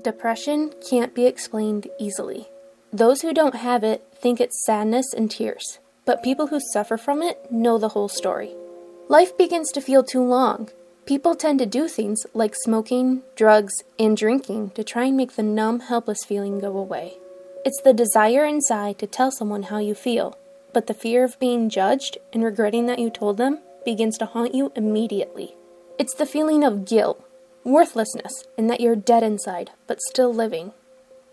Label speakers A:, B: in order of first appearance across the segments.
A: Depression can't be explained easily. Those who don't have it think it's sadness and tears, but people who suffer from it know the whole story. Life begins to feel too long. People tend to do things like smoking, drugs, and drinking to try and make the numb, helpless feeling go away. It's the desire inside to tell someone how you feel, but the fear of being judged and regretting that you told them begins to haunt you immediately. It's the feeling of guilt, worthlessness, and that you're dead inside, but still living.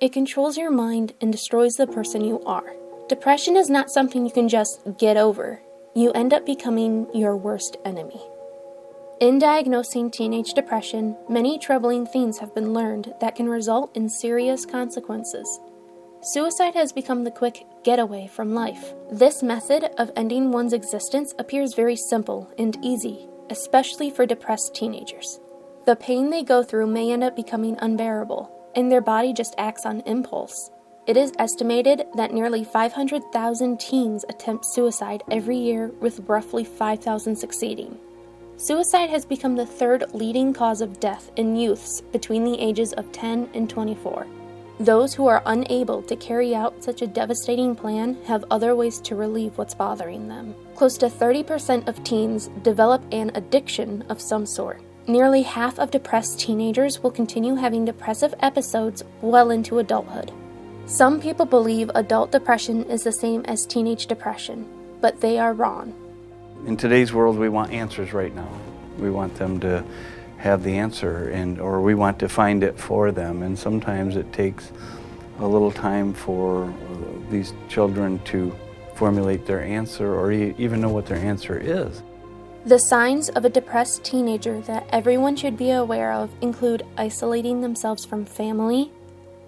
A: It controls your mind and destroys the person you are. Depression is not something you can just get over. You end up becoming your worst enemy. In diagnosing teenage depression, many troubling things have been learned that can result in serious consequences. Suicide has become the quick getaway from life. This method of ending one's existence appears very simple and easy, especially for depressed teenagers. The pain they go through may end up becoming unbearable, and their body just acts on impulse. It is estimated that nearly 500,000 teens attempt suicide every year, with roughly 5,000 succeeding. Suicide has become the third leading cause of death in youths between the ages of 10 and 24. Those who are unable to carry out such a devastating plan have other ways to relieve what's bothering them. Close to 30% of teens develop an addiction of some sort. Nearly half of depressed teenagers will continue having depressive episodes well into adulthood. Some people believe adult depression is the same as teenage depression, but they are wrong.
B: In today's world, we want answers right now. We want them to have the answer, or we want to find it for them. And sometimes it takes a little time for these children to formulate their answer or even know what their answer is.
A: The signs of a depressed teenager that everyone should be aware of include isolating themselves from family,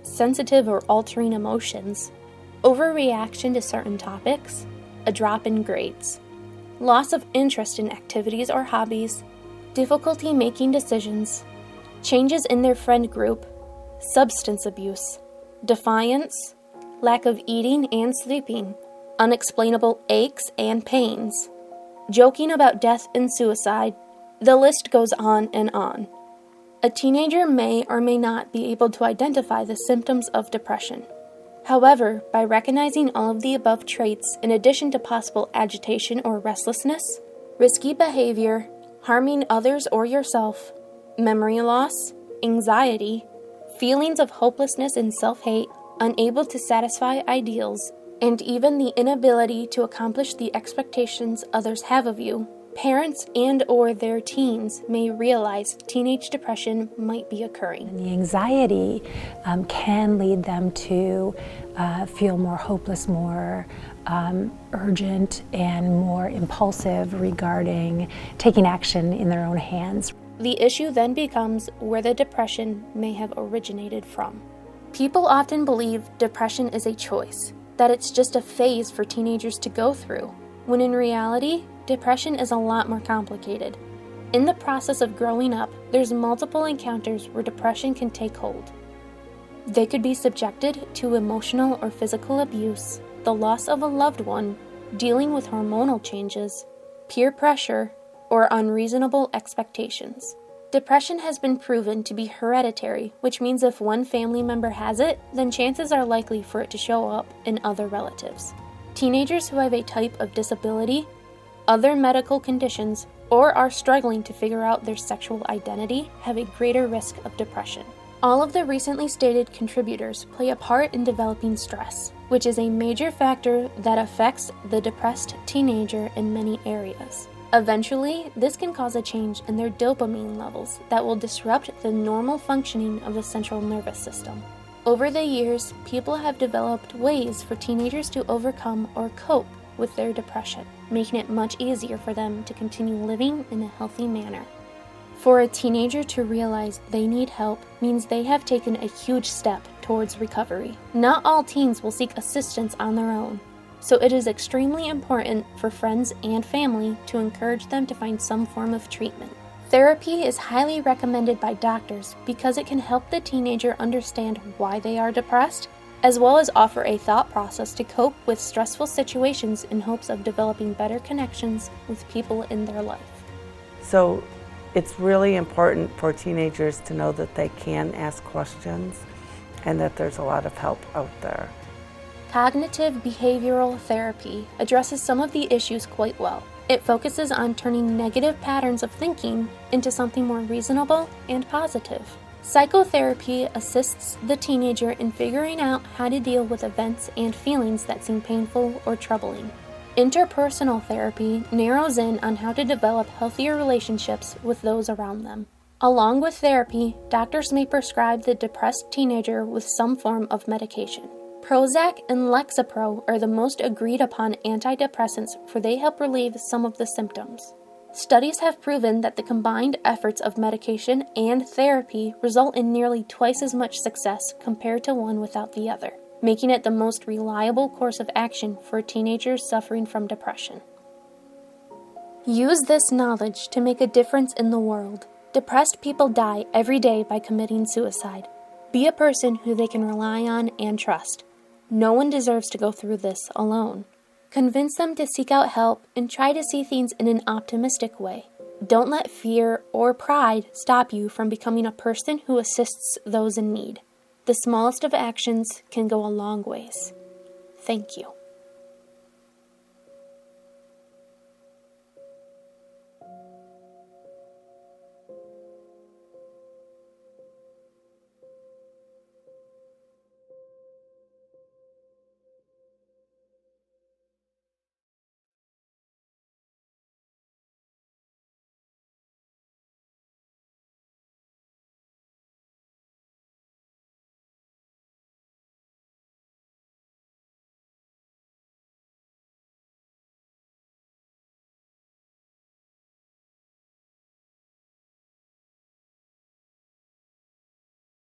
A: sensitive or altering emotions, overreaction to certain topics, a drop in grades, loss of interest in activities or hobbies, difficulty making decisions, changes in their friend group, substance abuse, defiance, lack of eating and sleeping, unexplainable aches and pains, joking about death and suicide. The list goes on and on. A teenager may or may not be able to identify the symptoms of depression. However, by recognizing all of the above traits, in addition to possible agitation or restlessness, risky behavior, harming others or yourself, memory loss, anxiety, feelings of hopelessness and self-hate, unable to satisfy ideals, and even the inability to accomplish the expectations others have of you, parents and or their teens may realize teenage depression might be occurring.
C: And the anxiety can lead them to feel more hopeless, more urgent, and more impulsive regarding taking action in their own hands.
A: The issue then becomes where the depression may have originated from. People often believe depression is a choice, that it's just a phase for teenagers to go through, when in reality, depression is a lot more complicated. In the process of growing up, there's multiple encounters where depression can take hold. They could be subjected to emotional or physical abuse, the loss of a loved one, dealing with hormonal changes, peer pressure, or unreasonable expectations. Depression has been proven to be hereditary, which means if one family member has it, then chances are likely for it to show up in other relatives. Teenagers who have a type of disability, other medical conditions, or are struggling to figure out their sexual identity have a greater risk of depression. All of the recently stated contributors play a part in developing stress, which is a major factor that affects the depressed teenager in many areas. Eventually, this can cause a change in their dopamine levels that will disrupt the normal functioning of the central nervous system. Over the years, people have developed ways for teenagers to overcome or cope with their depression, making it much easier for them to continue living in a healthy manner. For a teenager to realize they need help means they have taken a huge step towards recovery. Not all teens will seek assistance on their own, so it is extremely important for friends and family to encourage them to find some form of treatment. Therapy is highly recommended by doctors because it can help the teenager understand why they are depressed, as well as offer a thought process to cope with stressful situations in hopes of developing better connections with people in their life.
D: So It's really important for teenagers to know that they can ask questions and that there's a lot of help out there.
A: Cognitive behavioral therapy addresses some of the issues quite well. It focuses on turning negative patterns of thinking into something more reasonable and positive. Psychotherapy assists the teenager in figuring out how to deal with events and feelings that seem painful or troubling. Interpersonal therapy narrows in on how to develop healthier relationships with those around them. Along with therapy, doctors may prescribe the depressed teenager with some form of medication. Prozac and Lexapro are the most agreed upon antidepressants, for they help relieve some of the symptoms. Studies have proven that the combined efforts of medication and therapy result in nearly twice as much success compared to one without the other, making it the most reliable course of action for teenagers suffering from depression. Use this knowledge to make a difference in the world. Depressed people die every day by committing suicide. Be a person who they can rely on and trust. No one deserves to go through this alone. Convince them to seek out help and try to see things in an optimistic way. Don't let fear or pride stop you from becoming a person who assists those in need. The smallest of actions can go a long ways. Thank you.